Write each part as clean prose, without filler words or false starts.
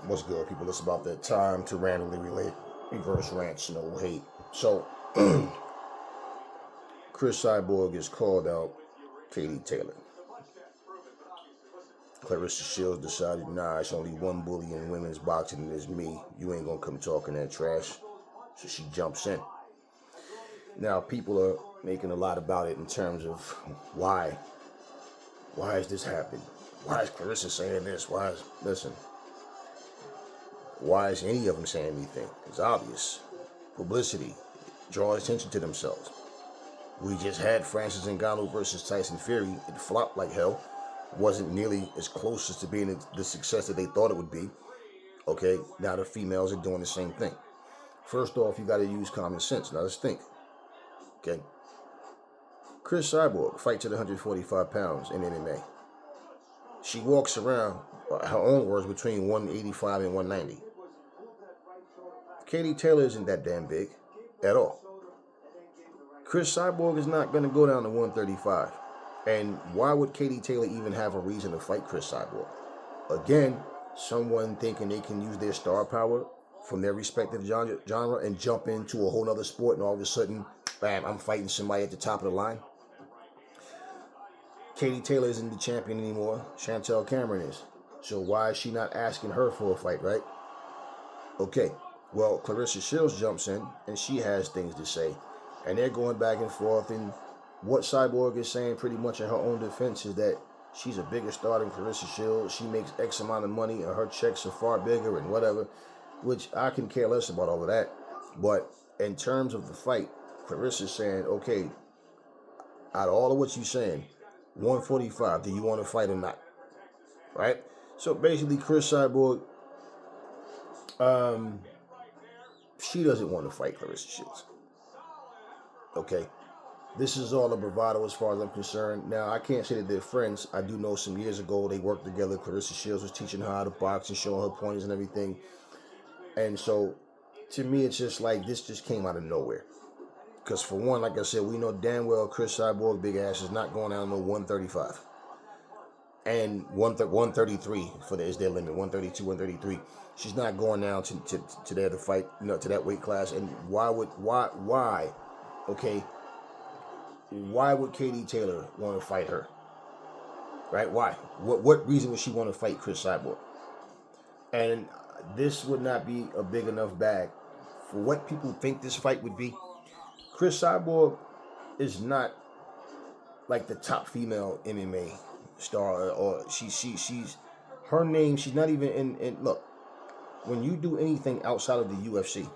What's good, people? It's about that time to randomly relate reverse rants, no hate. So, Chris Cyborg is called out Katie Taylor. Claressa Shields decided, nah, it's only one bully in women's boxing and it's me. You ain't gonna come talking that trash. So she jumps in. Now, people are making a lot about it in terms of why. Why is this happening? Why is Claressa saying this? Listen, why is any of them saying anything? It's obvious. Publicity, draw attention to themselves. We just had Francis Ngannou versus Tyson Fury. It flopped like hell. Wasn't nearly as close as to being the success that they thought it would be. Okay, now the females are doing the same thing. First off, you got to use common sense. Now let's think. Okay, Chris Cyborg fights at 145 pounds in MMA. She walks around, her own words, between 185 and 190. Katie Taylor isn't that damn big at all. Chris Cyborg is not going to go down to 135. And why would Katie Taylor even have a reason to fight Chris Cyborg? Again, someone thinking they can use their star power from their respective genre and jump into a whole other sport, and all of a sudden, bam, I'm fighting somebody at the top of the line. Katie Taylor isn't the champion anymore. Chantel Cameron is. So why is she not asking her for a fight, right? Okay, well, Claressa Shields jumps in, and she has things to say. And they're going back and forth, and what Cyborg is saying pretty much in her own defense is that she's a bigger star than Claressa Shields. She makes X amount of money, and her checks are far bigger and whatever, which I can care less about all of that. But in terms of the fight, Clarissa's saying, okay, out of all of what you're saying, 145, do you want to fight or not? Right? So basically, Chris Cyborg, she doesn't want to fight Claressa Shields. Okay? This is all a bravado as far as I'm concerned. Now, I can't say that they're friends. I do know some years ago they worked together. Claressa Shields was teaching her how to box and showing her pointers and everything. And so, to me, it's just like this just came out of nowhere. Because for one, like I said, we know damn well Chris Cyborg, big ass, is not going down to 135. And 133 is their limit. 132, 133. She's not going down to there to fight, to that weight class. And why? Okay, why would Katie Taylor want to fight her? Right? Why? What reason would she want to fight Chris Cyborg? And this would not be a big enough bag for what people think this fight would be. Chris Cyborg is not like the top female MMA star, or she's her name. She's not even in. Look, when you do anything outside of the UFC,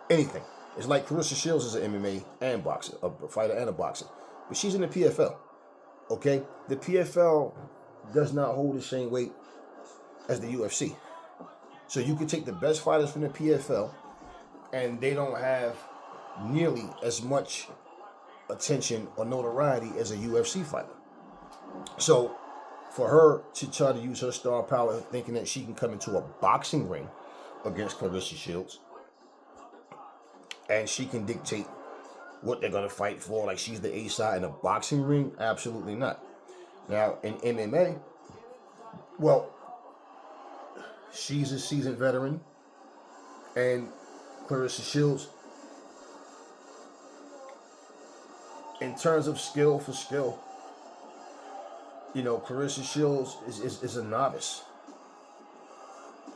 anything. It's like Claressa Shields is an MMA and boxer, a fighter and a boxer. But she's in the PFL. Okay? The PFL does not hold the same weight as the UFC. So you can take the best fighters from the PFL and they don't have nearly as much attention or notoriety as a UFC fighter. So for her to try to use her star power thinking that she can come into a boxing ring against Claressa Shields, and she can dictate what they're going to fight for, like she's the A-side in a boxing ring? Absolutely not. Now, in MMA, well, she's a seasoned veteran, and Claressa Shields, in terms of skill for skill, Claressa Shields is a novice.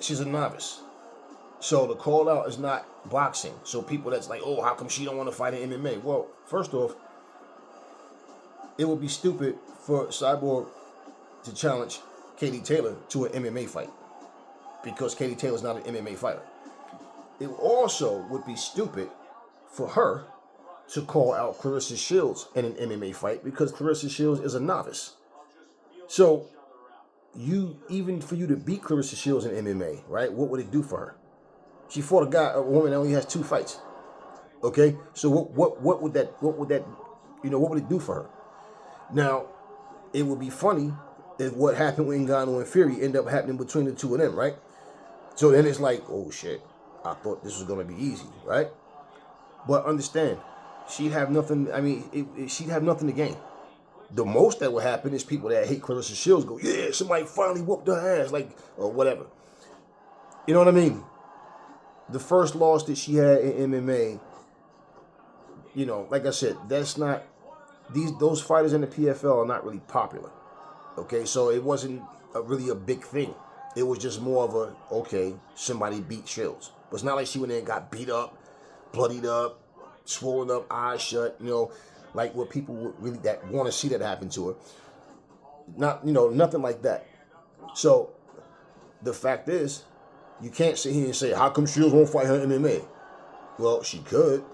She's a novice. So the call out is not boxing. So people that's like, oh, how come she don't want to fight in MMA? Well, first off, it would be stupid for Cyborg to challenge Katie Taylor to an MMA fight because Katie Taylor's not an MMA fighter. It also would be stupid for her to call out Claressa Shields in an MMA fight because Claressa Shields is a novice. So even for you to beat Claressa Shields in MMA, right? What would it do for her? She fought a woman that only has 2 fights. Okay, so what would it do for her? Now, it would be funny if what happened with Ngannou and Fury end up happening between the two of them, right? So then it's like, oh shit, I thought this was gonna be easy, right? But understand, she'd have nothing. I mean, she'd have nothing to gain. The most that will happen is people that hate Claressa Shields go, yeah, somebody finally whooped her ass, like, or whatever. You know what I mean? The first loss that she had in MMA, you know, like I said, that's not, those fighters in the PFL are not really popular. Okay, so it wasn't really a big thing. It was just more of a, okay, somebody beat Shields. But it's not like she went in and got beat up, bloodied up, swollen up, eyes shut, you know, like what people would really that want to see that happen to her. Not, you know, nothing like that. So the fact is, you can't sit here and say, how come Shields won't fight her MMA? Well, she could.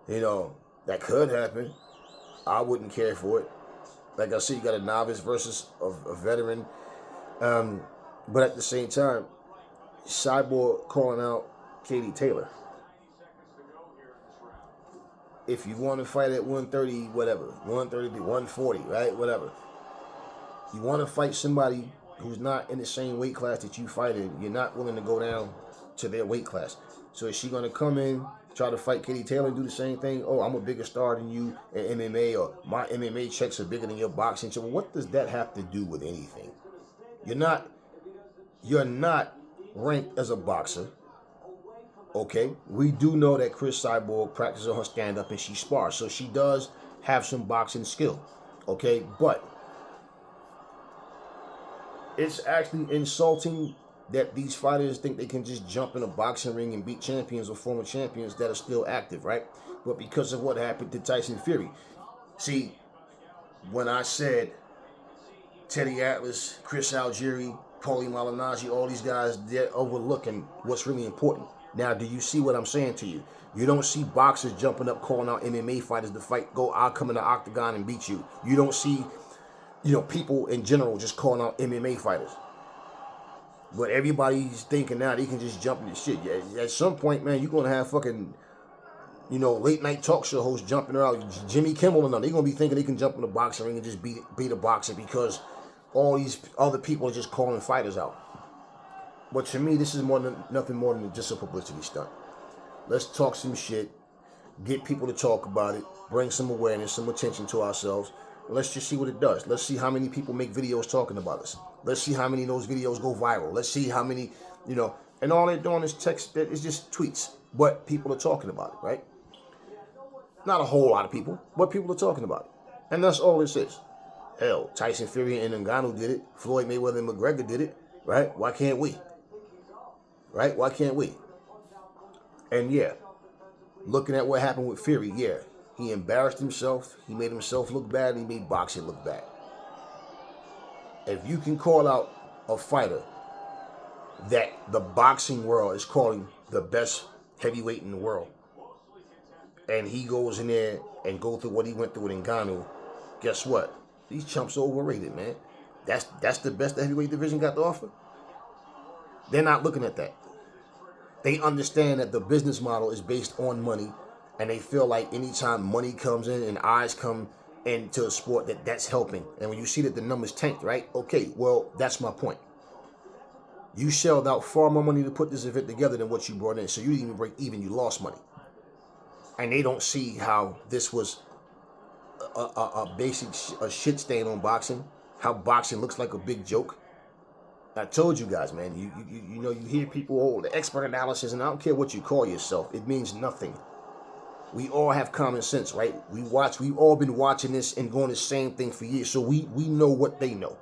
You know, that could happen. I wouldn't care for it. Like I said, you got a novice versus a veteran. But at the same time, Cyborg calling out Katie Taylor. If you want to fight at 130, whatever, 130 to 140, right, whatever. You want to fight somebody who's not in the same weight class that you fight in. You're not willing to go down to their weight class. So is she going to come in, try to fight Katie Taylor and do the same thing? Oh, I'm a bigger star than you in MMA, or my MMA checks are bigger than your boxing. So what does that have to do with anything? You're not ranked as a boxer. Okay, we do know that Cris Cyborg practices on her stand-up and she spars, so she does have some boxing skill. Okay, but it's actually insulting that these fighters think they can just jump in a boxing ring and beat champions or former champions that are still active, right? But because of what happened to Tyson Fury. See, when I said Teddy Atlas, Chris Algieri, Paulie Malignaggi, all these guys, they're overlooking what's really important. Now, do you see what I'm saying to you? You don't see boxers jumping up, calling out MMA fighters to fight, go, I'll come in the octagon and beat you. You don't see, you know, people in general just calling out MMA fighters. But everybody's thinking now they can just jump in the shit. Yeah, at some point, man, you're going to have fucking, you know, late night talk show hosts jumping around. Jimmy Kimmel and them. They're going to be thinking they can jump in the boxing ring and just beat a boxer because all these other people are just calling fighters out. But to me, this is nothing more than just a publicity stunt. Let's talk some shit, get people to talk about it, bring some awareness, some attention to ourselves. Let's just see what it does. Let's see how many people make videos talking about us. Let's see how many of those videos go viral. Let's see how many, you know, and all they're doing is text, it's just tweets. But people are talking about it, right? Not a whole lot of people, but people are talking about it. And that's all this is. Hell, Tyson Fury and Ngannou did it. Floyd Mayweather and McGregor did it, right? Why can't we? Right? Why can't we? And yeah, looking at what happened with Fury, yeah, he embarrassed himself, he made himself look bad, and he made boxing look bad. If you can call out a fighter that the boxing world is calling the best heavyweight in the world, and he goes in there and go through what he went through with Ngannou, guess what? These chumps are overrated, man. That's the best the heavyweight division got to offer. They're not looking at that. They understand that the business model is based on money, and they feel like anytime money comes in and eyes come into a sport, that's helping. And when you see that the numbers tanked, right? Okay, well, that's my point. You shelled out far more money to put this event together than what you brought in, so you didn't even break even, you lost money. And they don't see how this was a basic shit stain on boxing, how boxing looks like a big joke. I told you guys, man, you know, you hear people, oh, the expert analysis, and I don't care what you call yourself. It means nothing. We all have common sense, right? We've all been watching this and going the same thing for years, so we know what they know.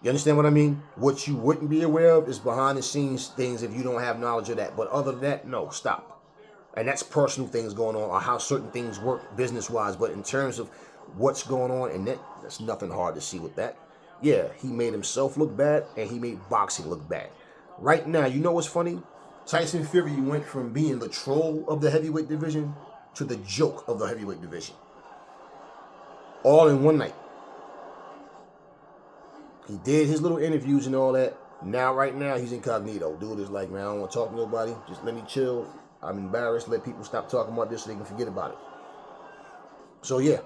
You understand what I mean? What you wouldn't be aware of is behind the scenes things if you don't have knowledge of that. But other than that, no, stop. And that's personal things going on or how certain things work business-wise. But in terms of what's going on, and that's nothing hard to see with that. Yeah, he made himself look bad, and he made boxing look bad. Right now, you know what's funny? Tyson Fury went from being the troll of the heavyweight division to the joke of the heavyweight division. All in one night. He did his little interviews and all that. Now, right now, he's incognito. Dude is like, man, I don't want to talk to nobody. Just let me chill. I'm embarrassed. Let people stop talking about this so they can forget about it. So, yeah.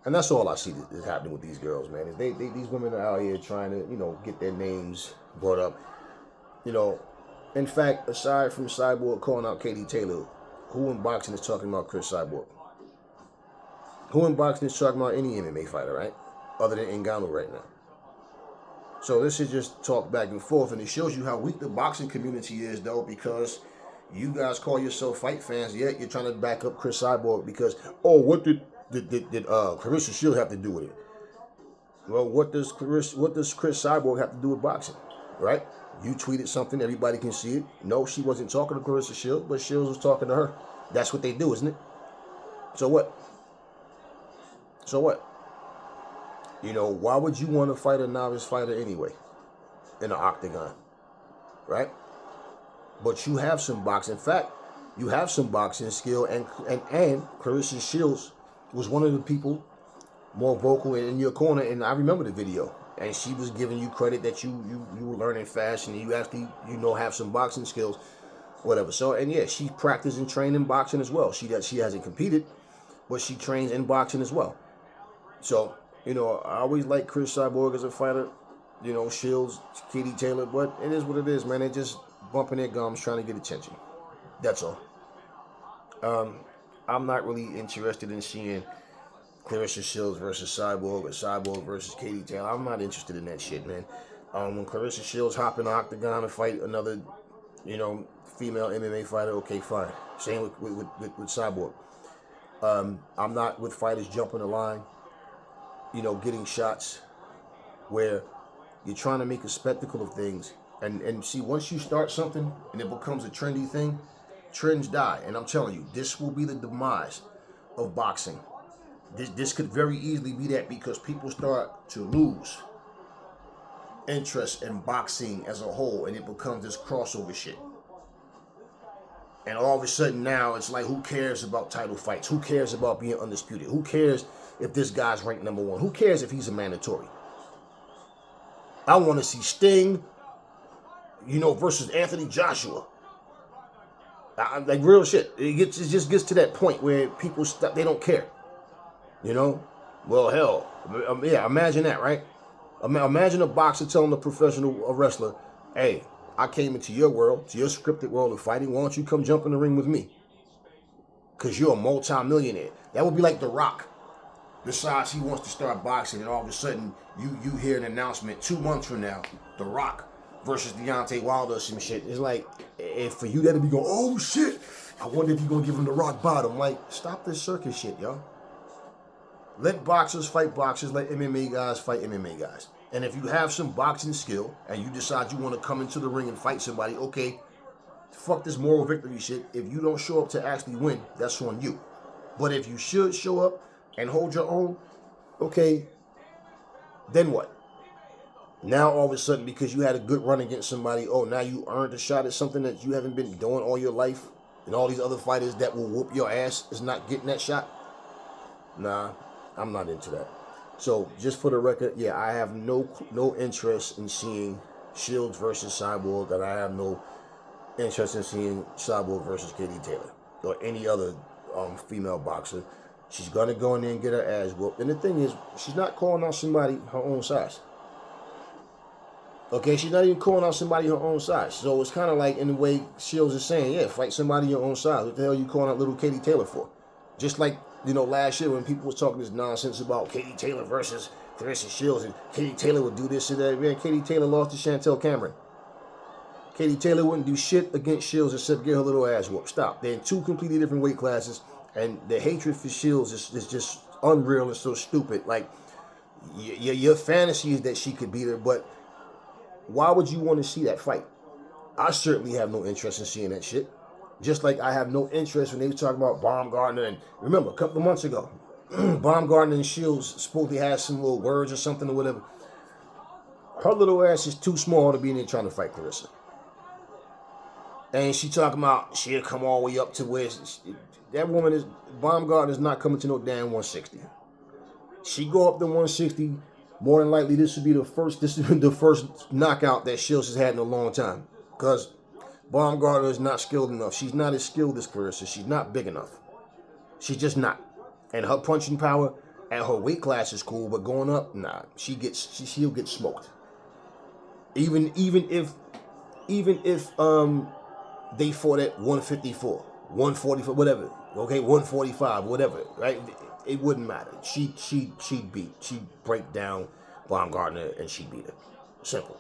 And that's all I see is happening with these girls, man. Is these women are out here trying to, you know, get their names brought up. You know, in fact, aside from Cyborg calling out Katie Taylor, who in boxing is talking about Cris Cyborg? Who in boxing is talking about any MMA fighter, right? Other than Ngannou right now. So this is just talk back and forth, and it shows you how weak the boxing community is, though, because you guys call yourself fight fans, yet you're trying to back up Chris Cyborg because, oh, what did Claressa Shields have to do with it? Well, what does Chris Cyborg have to do with boxing, right? You tweeted something, everybody can see it. No, she wasn't talking to Claressa Shields, but Shields was talking to her. That's what they do, isn't it? So what? So what? You know, why would you want to fight a novice fighter anyway in an octagon, right? But you have some boxing. In fact, you have some boxing skill, and Claressa Shields was one of the people more vocal in your corner, and I remember the video. And she was giving you credit that you were learning fast, and you actually, have some boxing skills, whatever. So, and yeah, she practiced and trained in boxing as well. She hasn't competed, but she trains in boxing as well. So, I always like Chris Cyborg as a fighter. Shields, Katie Taylor, but it is what it is, man. They're just bumping their gums, trying to get attention. That's all. I'm not really interested in seeing Claressa Shields versus Cyborg or Cyborg versus Katie Taylor. I'm not interested in that shit, man. When Claressa Shields hop in the octagon and fight another, female MMA fighter, okay, fine. Same with Cyborg. I'm not with fighters jumping the line, getting shots where you're trying to make a spectacle of things. And see, once you start something and it becomes a trendy thing, trends die. And I'm telling you, this will be the demise of boxing. This could very easily be that, because people start to lose interest in boxing as a whole, and it becomes this crossover shit. And all of a sudden now it's like, who cares about title fights? Who cares about being undisputed? Who cares if this guy's ranked number 1? Who cares if he's a mandatory? I want to see Sting, versus Anthony Joshua. Like real shit. It just gets to that point where people they don't care. Well, hell, yeah, imagine that, right? Imagine a boxer telling a professional wrestler, hey, I came into your world, to your scripted world of fighting. Why don't you come jump in the ring with me? Because you're a multi-millionaire. That would be like The Rock. Decides he wants to start boxing, and all of a sudden, you hear an announcement 2 months from now, The Rock versus Deontay Wilder or some shit. It's like, if for you that'd be going, oh shit, I wonder if you're going to give him the rock bottom. Like, stop this circus shit, yo. Let boxers fight boxers. Let MMA guys fight MMA guys. And if you have some boxing skill and you decide you want to come into the ring and fight somebody, okay, fuck this moral victory shit. If you don't show up to actually win, that's on you. But if you should show up and hold your own, okay, then what? Now all of a sudden, because you had a good run against somebody, oh, now you earned a shot at something that you haven't been doing all your life, and all these other fighters that will whoop your ass is not getting that shot? Nah. I'm not into that. So, just for the record, yeah, I have no interest in seeing Shields versus Cyborg, and I have no interest in seeing Cyborg versus Katie Taylor or any other female boxer. She's going to go in there and get her ass whooped. And the thing is, she's not calling out somebody her own size. Okay, she's not even calling out somebody her own size. So, it's kind of like, in the way Shields is saying, yeah, fight somebody your own size. What the hell are you calling out little Katie Taylor for? Just like, last year when people was talking this nonsense about Katie Taylor versus Claressa Shields, and Katie Taylor would do this and that. Man, Katie Taylor lost to Chantel Cameron. Katie Taylor wouldn't do shit against Shields except get her little ass whooped. Stop. They're in 2 completely different weight classes, and the hatred for Shields is just unreal and so stupid. Like, your fantasy is that she could beat her, but why would you want to see that fight? I certainly have no interest in seeing that shit. Just like I have no interest when they were talking about Baumgartner. And remember, a couple of months ago, Baumgartner and Shields supposedly had some little words or something or whatever. Her little ass is too small to be in there trying to fight Claressa. And she talking about she'll come all the way up to where that woman is. Baumgartner is not coming to no damn 160. She go up to 160. More than likely, this would be the first. This is the first knockout that Shields has had in a long time, because Baumgartner is not skilled enough. She's not as skilled as Claressa. She's not big enough. She's just not. And her punching power at her weight class is cool, but going up, nah. She'll get smoked. Even if they fought at 154, 144, whatever. Okay, 145, whatever. Right? it wouldn't matter. She'd break down Baumgartner and she'd beat her. Simple.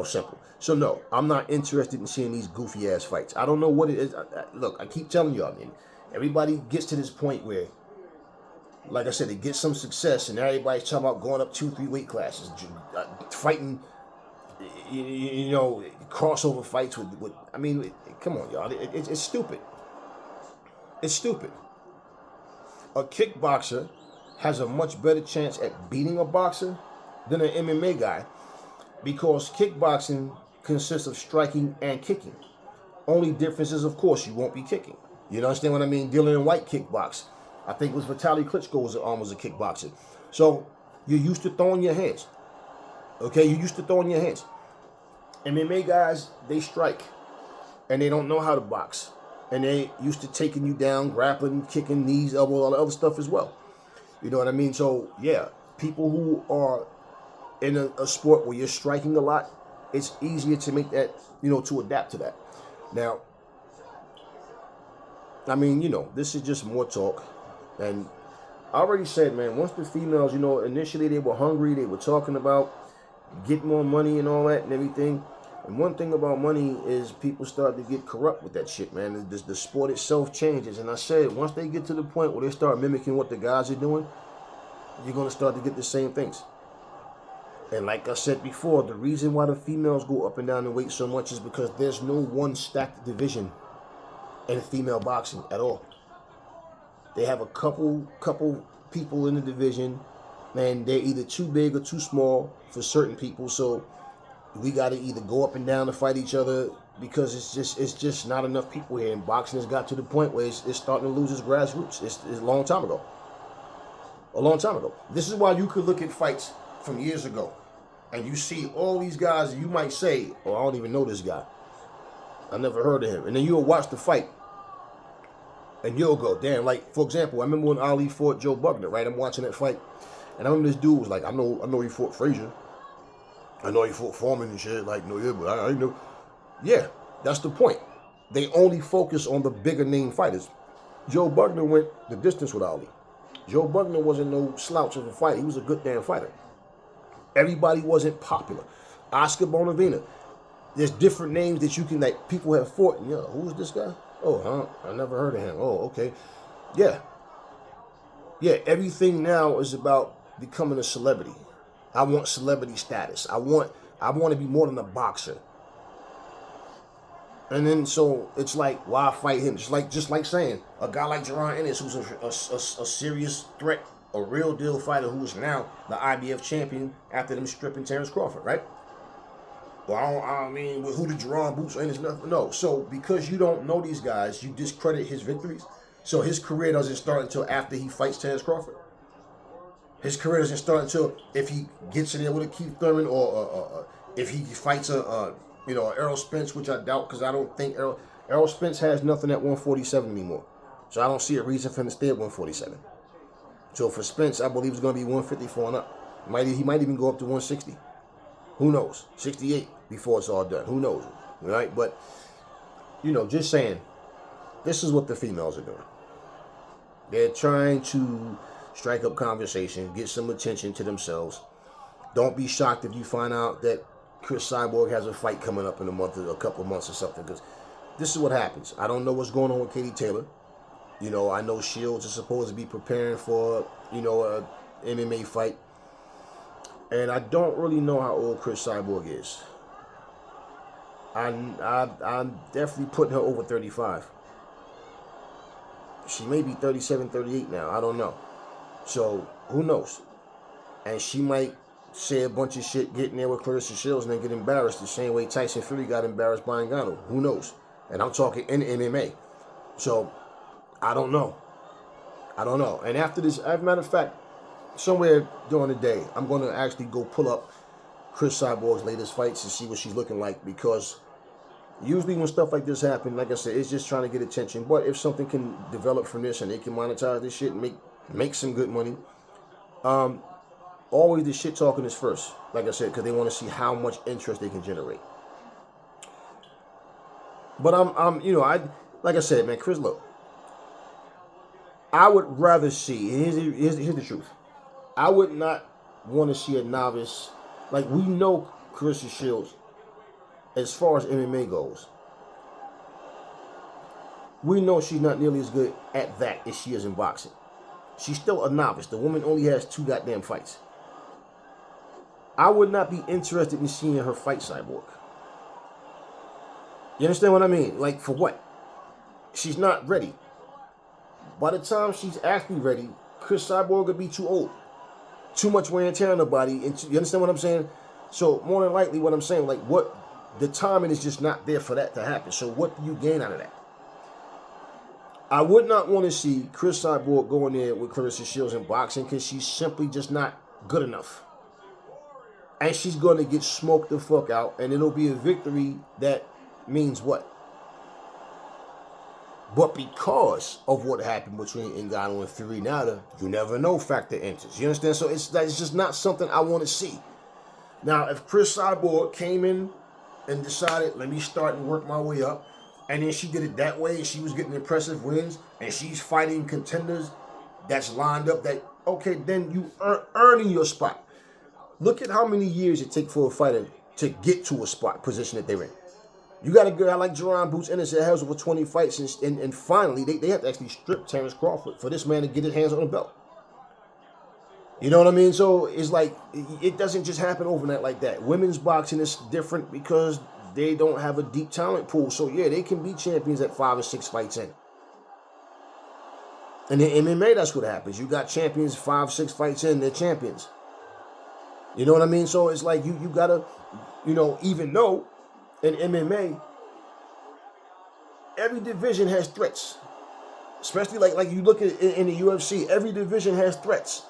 Simple. So no, I'm not interested in seeing these goofy ass fights. I don't know what it is. Look, I keep telling y'all, man. Everybody gets to this point where, like I said, they get some success, and everybody's talking about going up 2-3 weight classes, fighting, crossover fights with. I mean, come on, y'all. It's stupid. It's stupid. A kickboxer has a much better chance at beating a boxer than an MMA guy, because kickboxing consists of striking and kicking. Only difference is, of course, you won't be kicking. You understand what I mean? Dylan White kickbox. I think it was Vitaly Klitschko was a kickboxer. So you're used to throwing your hands. Okay, you're used to throwing your hands. MMA guys, they strike, and they don't know how to box, and they used to taking you down, grappling, kicking, knees, elbows, all the other stuff as well. You know what I mean? So yeah, people who are in a sport where you're striking a lot, it's easier to make that, to adapt to that. Now, I mean, this is just more talk. And I already said, man, once the females, initially they were hungry, they were talking about getting more money and all that and everything. And one thing about money is people start to get corrupt with that shit, man. The sport itself changes. And I said, once they get to the point where they start mimicking what the guys are doing, you're going to start to get the same things. And like I said before, the reason why the females go up and down in weight so much is because there's no one stacked division in female boxing at all. They have a couple people in the division, and they're either too big or too small for certain people. So we got to either go up and down to fight each other, because it's just not enough people here. And boxing has got to the point where it's starting to lose its grassroots. It's a long time ago. A long time ago. This is why you could look at fights from years ago, and you see all these guys, and you might say, "Oh, I don't even know this guy. I never heard of him." And then you'll watch the fight, and you'll go, "Damn!" Like, for example, I remember when Ali fought Joe Bugner, right? I'm watching that fight, and I remember this dude was like, "I know he fought Frazier. I know he fought Foreman and shit." Like, no, yeah, but I know. Yeah, that's the point. They only focus on the bigger name fighters. Joe Bugner went the distance with Ali. Joe Bugner wasn't no slouch of a fighter. He was a good damn fighter. Everybody wasn't popular. Oscar Bonavena. There's different names that you can, like, people have fought. And, who's this guy? Oh, huh? I never heard of him. Oh, okay. Yeah. Yeah, everything now is about becoming a celebrity. I want celebrity status. I want to be more than a boxer. And then so it's like, why fight him? Just like saying a guy like Jaron Ennis, who's a serious threat, a real deal fighter, who is now the IBF champion after them stripping Terrence Crawford, right? Well, I mean, who did Jaron Boots or Ennis? No. So because you don't know these guys, you discredit his victories. So his career doesn't start until after he fights Terrence Crawford. His career doesn't start until if he gets in there with a Keith Thurman, or if he fights Errol Spence, which I doubt, because I don't think Errol Spence has nothing at 147 anymore. So I don't see a reason for him to stay at 147. So for Spence, I believe it's going to be 154 and up. He might even go up to 160. Who knows? 68 before it's all done. Who knows? Right? But, just saying, this is what the females are doing. They're trying to strike up conversation, get some attention to themselves. Don't be shocked if you find out that Chris Cyborg has a fight coming up in a couple of months or something, because this is what happens. I don't know what's going on with Katie Taylor. I know Shields is supposed to be preparing for, a MMA fight. And I don't really know how old Chris Cyborg is. I'm definitely putting her over 35. She may be 37, 38 now. I don't know. So, who knows? And she might say a bunch of shit, get in there with Claressa Shields, and then get embarrassed the same way Tyson Fury got embarrassed by Ngannou. Who knows? And I'm talking in MMA. So, I don't know. And after this, as a matter of fact, somewhere during the day, I'm going to actually go pull up Chris Cyborg's latest fights and see what she's looking like, because usually when stuff like this happens, like I said, it's just trying to get attention. But if something can develop from this and they can monetize this shit and make some good money, always the shit talking is first, like I said, because they want to see how much interest they can generate. But I'm like I said, man, Chris, look, I would rather see. Here's the truth. I would not want to see a novice. Like, we know Claressa Shields, as far as MMA goes, we know she's not nearly as good at that as she is in boxing. She's still a novice. The woman only has 2 goddamn fights. I would not be interested in seeing her fight Cyborg. You understand what I mean? Like, for what? She's not ready. By the time she's actually ready, Chris Cyborg would be too old. Too much wear and tear on the body. And you understand what I'm saying? So, more than likely, what I'm saying, like, the timing is just not there for that to happen. So, what do you gain out of that? I would not want to see Chris Cyborg go in there with Claressa Shields in boxing because she's simply just not good enough. And she's going to get smoked the fuck out, and it'll be a victory that means what? But because of what happened between Ngannou and Fury, now the you never know factor enters. You understand? So it's just not something I want to see. Now, if Chris Cyborg came in and decided, let me start and work my way up, and then she did it that way, and she was getting impressive wins, and she's fighting contenders that's lined up, that, okay, then you are earning your spot. Look at how many years it takes for a fighter to get to a spot position that they're in. You got a guy like Jerron Boots Ennis that has over 20 fights, and finally they have to actually strip Terrence Crawford for this man to get his hands on the belt. You know what I mean? So it's like, it doesn't just happen overnight like that. Women's boxing is different because they don't have a deep talent pool. So yeah, they can be champions at 5 or 6 fights in. And in MMA, that's what happens. You got champions 5, 6 fights in, they're champions. You know what I mean? So it's like you gotta, even though in MMA, every division has threats. Especially like you look at in the UFC, every division has threats.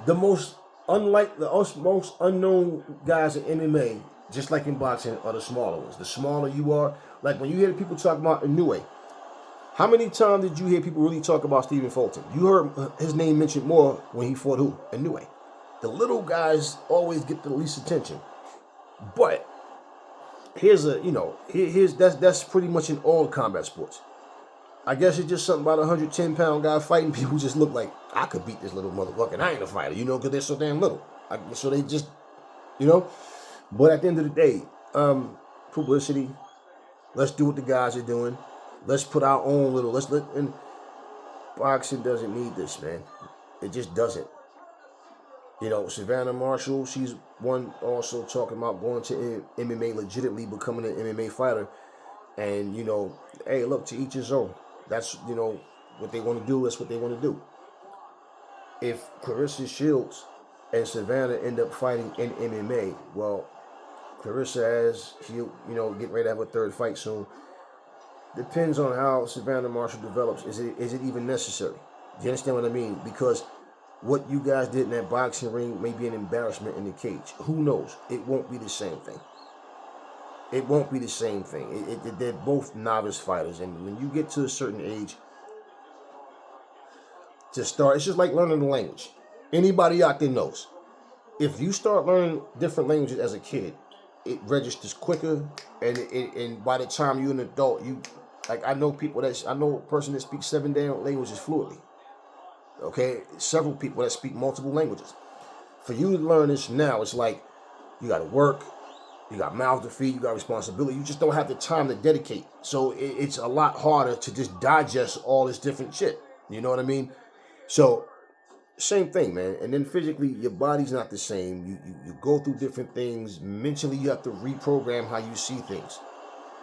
The most most unknown guys in MMA, just like in boxing, are the smaller ones. The smaller you are, like when you hear people talk about Inoue, how many times did you hear people really talk about Stephen Fulton? You heard his name mentioned more when he fought who? Inoue. The little guys always get the least attention. But here's that's pretty much in all combat sports. I guess it's just something about a 110-pound guy fighting people just look like, I could beat this little motherfucker, and I ain't a fighter, because they're so damn little. So they just, But at the end of the day, publicity, let's do what the guys are doing. Let's put our own little, and boxing doesn't need this, man. It just doesn't. Savannah Marshall, she's one also talking about going to MMA, legitimately becoming an MMA fighter. And, hey, look, to each his own. That's, what they want to do. That's what they want to do. If Claressa Shields and Savannah end up fighting in MMA, well, Claressa she'll, get ready to have a 3rd fight soon. Depends on how Savannah Marshall develops. Is it even necessary? Do you understand what I mean? Because what you guys did in that boxing ring may be an embarrassment in the cage. Who knows? It won't be the same thing. It won't be the same thing. They're both novice fighters, and when you get to a certain age, to start, it's just like learning a language. Anybody out there knows. If you start learning different languages as a kid, it registers quicker, and by the time you're an adult, I know a person that speaks 7 damn languages fluently. Okay, several people that speak multiple languages. For you to learn this now, it's like you got to work. You got mouths to feed, you got responsibility. You just don't have the time to dedicate. So it's a lot harder to just digest all this different shit. You know what I mean? So, same thing, man. And then physically, your body's not the same. You go through different things. Mentally, you have to reprogram how you see things.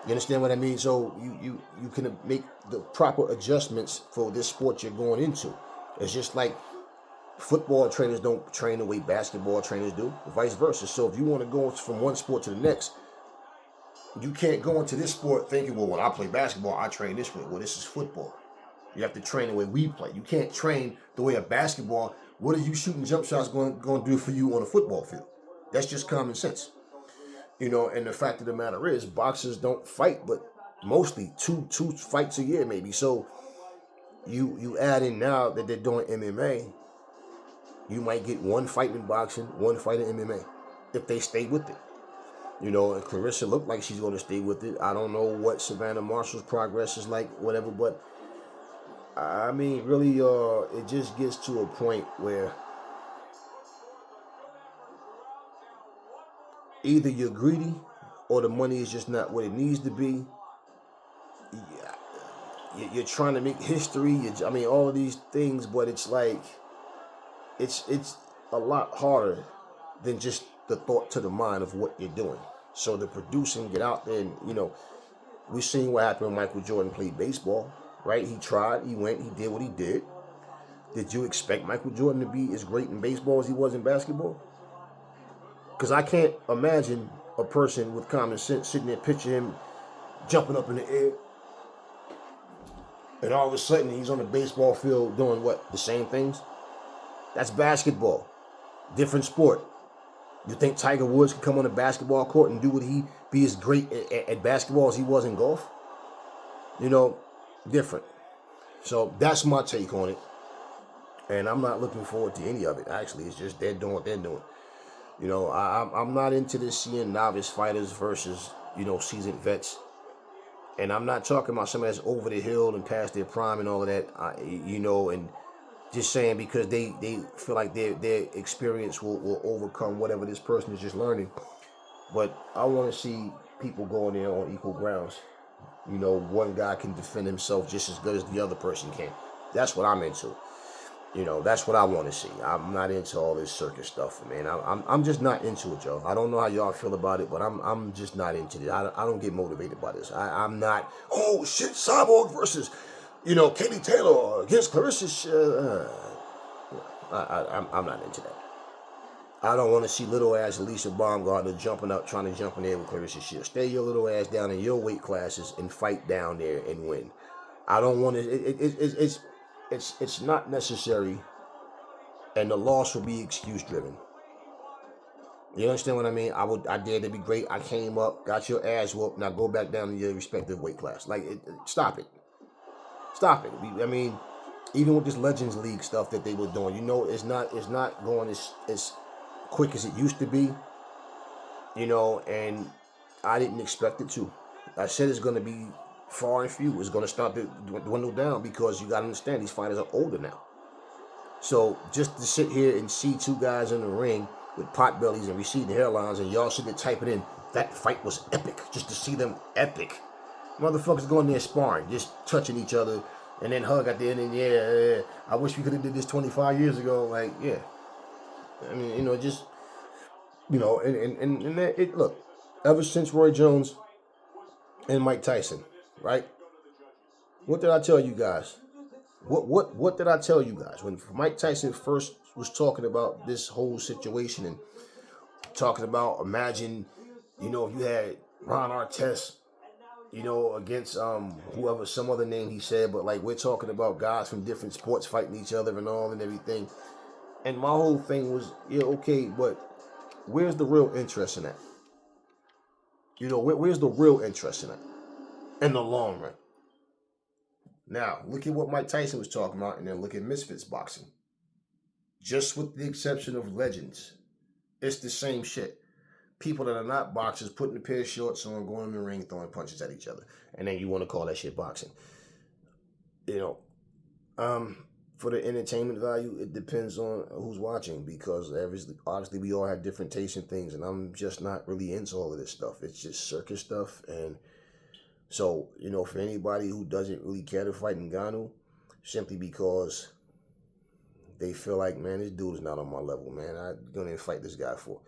You understand what I mean? So you can make the proper adjustments for this sport you're going into. It's just like football trainers don't train the way basketball trainers do, vice versa. So if you want to go from one sport to the next, you can't go into this sport thinking, well, when I play basketball, I train this way. Well, this is football. You have to train the way we play. You can't train the way of basketball. What are you shooting jump shots going to do for you on a football field? That's just common sense. And the fact of the matter is, boxers don't fight, but mostly two fights a year maybe. So you add in now that they're doing MMA, you might get 1 fight in boxing, 1 fight in MMA, if they stay with it. And Claressa looked like she's going to stay with it. I don't know what Savannah Marshall's progress is like, whatever, but I mean, really, it just gets to a point where either you're greedy or the money is just not what it needs to be. You're trying to make history. I mean, all of these things, but it's like it's a lot harder than just the thought to the mind of what you're doing. So the producing, get out there, and we seen what happened when Michael Jordan played baseball, right? He tried, he went, he did what he did. Did you expect Michael Jordan to be as great in baseball as he was in basketball? Because I can't imagine a person with common sense sitting there picture him jumping up in the air, and all of a sudden he's on the baseball field doing what? The same things? That's basketball. Different sport. You think Tiger Woods could come on a basketball court and do what he be as great at basketball as he was in golf? Different. So that's my take on it. And I'm not looking forward to any of it. Actually, it's just they're doing what they're doing. I'm not into this seeing novice fighters versus, seasoned vets. And I'm not talking about somebody that's over the hill and past their prime and all of that, and just saying because they feel like their experience will overcome whatever this person is just learning. But I want to see people going there on equal grounds. One guy can defend himself just as good as the other person can. That's what I'm into. That's what I want to see. I'm not into all this circus stuff, man. I'm just not into it, y'all. I don't know how y'all feel about it, but I'm just not into it. I don't get motivated by this. I'm not. Oh shit, Cyborg versus, Katie Taylor against Claressa. I'm not into that. I don't want to see little ass Lisa Baumgartner jumping up, trying to jump in there with Claressa Shields. Stay your little ass down in your weight classes and fight down there and win. I don't want to. It's not necessary, and the loss will be excuse driven. You understand what I mean? I dare to be great. I came up, got your ass whooped. Now go back down to your respective weight class. Stop it. Stop it. I mean, even with this Legends League stuff that they were doing, it's not going as quick as it used to be. And I didn't expect it to. I said it's going to be far and few. It's going to start to dwindle down because you got to understand these fighters are older now. So just to sit here and see two guys in the ring with pot bellies and receding hairlines and y'all sitting there typing in, that fight was epic. Just to see them epic. Motherfuckers going there sparring, just touching each other and then hug at the end and yeah, I wish we could have did this 25 years ago. Like, yeah. I mean, just, and it, look, ever since Roy Jones and Mike Tyson, right? What did I tell you guys? What did I tell you guys when Mike Tyson first was talking about this whole situation and talking about imagine, if you had Ron Artest, against whoever, some other name he said, but like we're talking about guys from different sports fighting each other and all and everything. And my whole thing was, yeah, okay, but where's the real interest in that? Where's the real interest in it in the long run? Now, look at what Mike Tyson was talking about, and then look at Misfits boxing. Just with the exception of Legends, it's the same shit. People that are not boxers putting a pair of shorts on, going in the ring, throwing punches at each other, and then you want to call that shit boxing. For the entertainment value, it depends on who's watching because obviously we all have different tastes in things, and I'm just not really into all of this stuff. It's just circus stuff, and so for anybody who doesn't really care to fight Ngannou, simply because they feel like, man, this dude is not on my level, man. I'm gonna fight this guy for.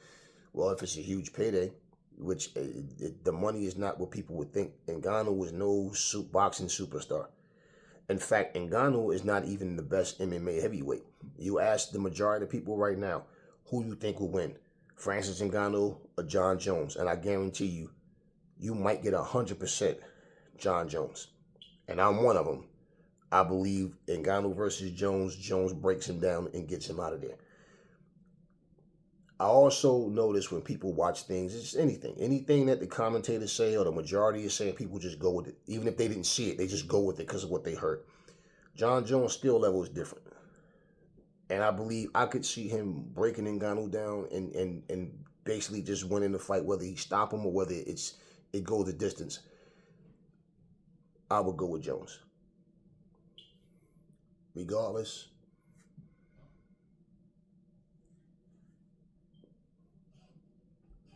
Well, if it's a huge payday, which the money is not what people would think. Ngannou was no boxing superstar. In fact, Ngannou is not even the best MMA heavyweight. You ask the majority of people right now, who you think will win? Francis Ngannou or John Jones? And I guarantee you, you might get 100% John Jones. And I'm one of them. I believe Ngannou versus Jones, Jones breaks him down and gets him out of there. I also notice when people watch things, it's anything that the commentators say or the majority is saying, people just go with it. Even if they didn't see it, they just go with it because of what they heard. John Jones' skill level is different. And I believe I could see him breaking Ngannou down and basically just winning the fight, whether he stop him or whether it goes the distance. I would go with Jones. regardless,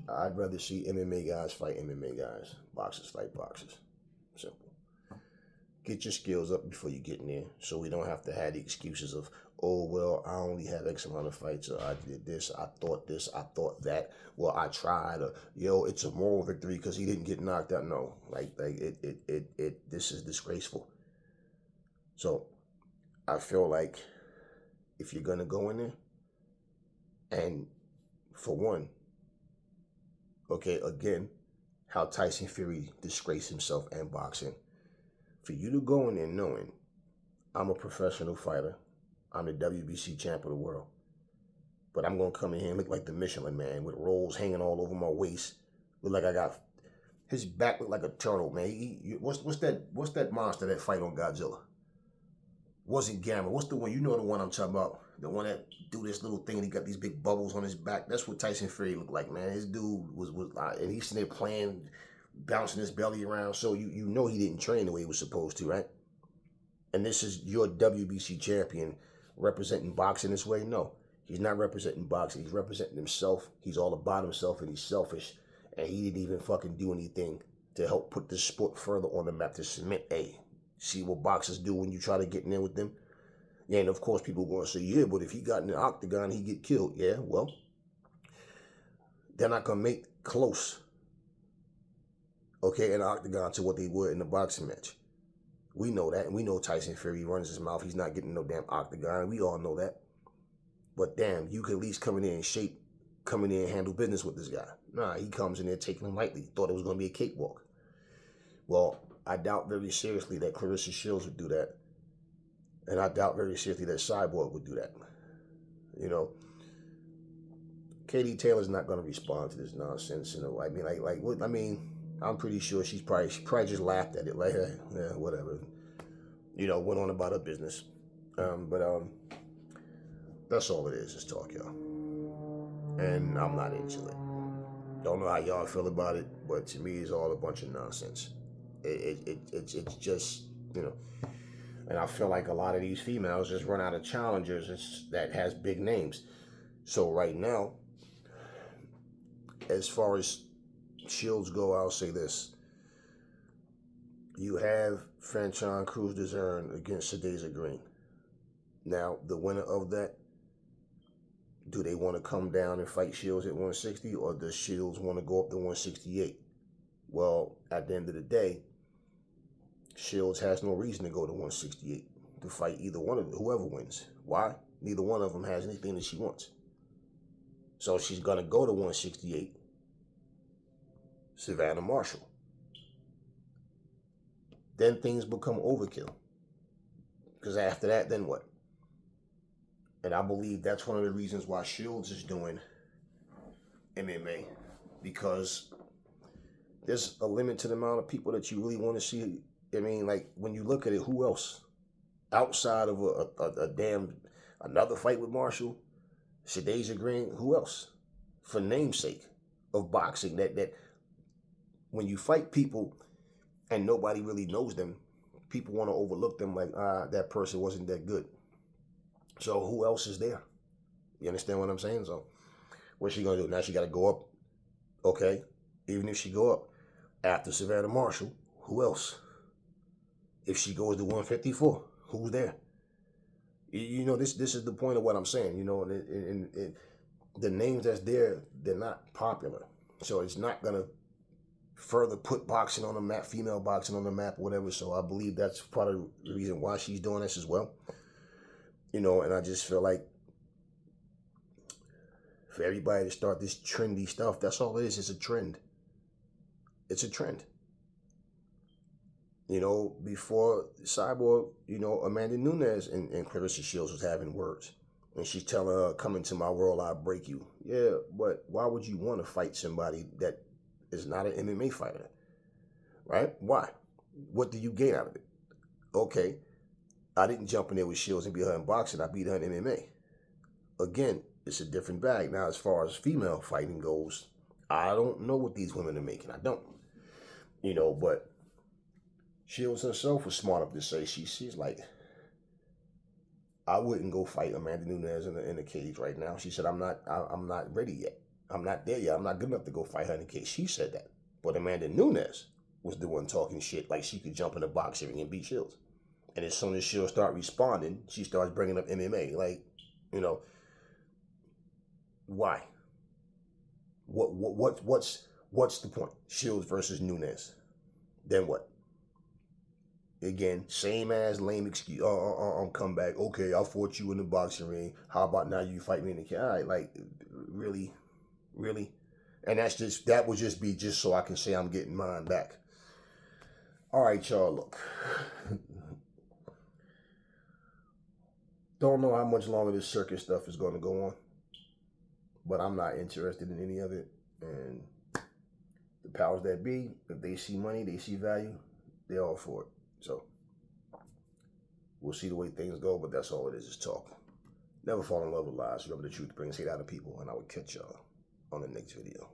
I'd rather see MMA guys fight MMA guys, boxers fight boxers. Simple. Get your skills up before you get in there, so we don't have to have the excuses of, oh, well, I only have X amount of fights, or I did this, I thought that, well, I tried, or, yo, it's a moral victory because he didn't get knocked out. No, this is disgraceful. So, I feel like if you're going to go in there, and for one, okay, again, how Tyson Fury disgraced himself and boxing, for you to go in there knowing I'm a professional fighter, I'm the WBC champ of the world, but I'm going to come in here and look like the Michelin Man with rolls hanging all over my waist, look like I got, his back look like a turtle, man. What's that monster that fight on Godzilla? Wasn't Gamma. What's the one? You know the one I'm talking about. The one that do this little thing and he got these big bubbles on his back. That's what Tyson Fury looked like, man. This dude was and he's sitting there playing, bouncing his belly around. So you know he didn't train the way he was supposed to, right? And this is your WBC champion representing boxing this way? No, he's not representing boxing. He's representing himself. He's all about himself and he's selfish. And he didn't even fucking do anything to help put this sport further on the map to cement, hey, see what boxers do when you try to get in there with them? Yeah, and of course people are going to say, yeah, but if he got in the octagon, he'd get killed. Yeah, well, they're not going to make close, okay, in the octagon to what they would in the boxing match. We know that, and we know Tyson Fury runs his mouth. He's not getting no damn octagon. We all know that. But damn, you could at least come in there and come in there and handle business with this guy. Nah, he comes in there taking him lightly. Thought it was going to be a cakewalk. Well, I doubt very seriously that Claressa Shields would do that. And I doubt very seriously that Cyborg would do that. You know, Katie Taylor's not going to respond to this nonsense. You know, I mean, what? I mean, I'm pretty sure she probably just laughed at it, like, yeah, whatever. You know, went on about her business. But that's all it is talk, y'all. And I'm not into it. Don't know how y'all feel about it, but to me, it's all a bunch of nonsense. It's just, you know. And I feel like a lot of these females just run out of challengers that has big names. So right now, as far as Shields go, I'll say this. You have Franchon Cruz-Dezurn against Sadeza Green. Now, the winner of that, do they want to come down and fight Shields at 160, or does Shields want to go up to 168? Well, at the end of the day, Shields has no reason to go to 168 to fight either one of them, whoever wins. Why? Neither one of them has anything that she wants. So she's going to go to 168, Savannah Marshall. Then things become overkill. Because after that, then what? And I believe that's one of the reasons why Shields is doing MMA. Because there's a limit to the amount of people that you really want to see. I mean, like, when you look at it, who else? Outside of another fight with Marshall, Sadeza Green, who else? For namesake of boxing, that when you fight people and nobody really knows them, people want to overlook them like, that person wasn't that good. So who else is there? You understand what I'm saying? So what's she going to do? Now she got to go up. Okay. Even if she go up after Savannah Marshall, who else? If she goes to 154, who's there? You know, this is the point of what I'm saying. You know, and the names that's there, they're not popular. So it's not going to further put boxing on the map, female boxing on the map, or whatever. So I believe that's part of the reason why she's doing this as well. You know, and I just feel like for everybody to start this trendy stuff, that's all it is. It's a trend. It's a trend. You know, before Cyborg, you know, Amanda Nunes and Claressa Shields was having words. And she's telling her, come into my world, I'll break you. Yeah, but why would you want to fight somebody that is not an MMA fighter? Right? Why? What do you gain out of it? Okay, I didn't jump in there with Shields and beat her in boxing. I beat her in MMA. Again, it's a different bag. Now, as far as female fighting goes, I don't know what these women are making. I don't. You know, but Shields herself was smart enough to say, she's like, I wouldn't go fight Amanda Nunes in a cage right now. She said, I'm not ready yet. I'm not there yet. I'm not good enough to go fight her in a cage. She said that. But Amanda Nunes was the one talking shit like she could jump in a boxing ring and beat Shields. And as soon as Shields start responding, she starts bringing up MMA. Like, you know, why? What's the point? Shields versus Nunes. Then what? Again, same as lame excuse. Comeback. Okay, I fought you in the boxing ring. How about now you fight me in the cage? All right, like, really, and that would just be just so I can say I'm getting mine back. All right, y'all. Look, don't know how much longer this circus stuff is going to go on, but I'm not interested in any of it. And the powers that be, if they see money, they see value, they're all for it. So we'll see the way things go, but that's all it is talk. Never fall in love with lies. Remember, the truth brings hate out of people, and I will catch y'all on the next video.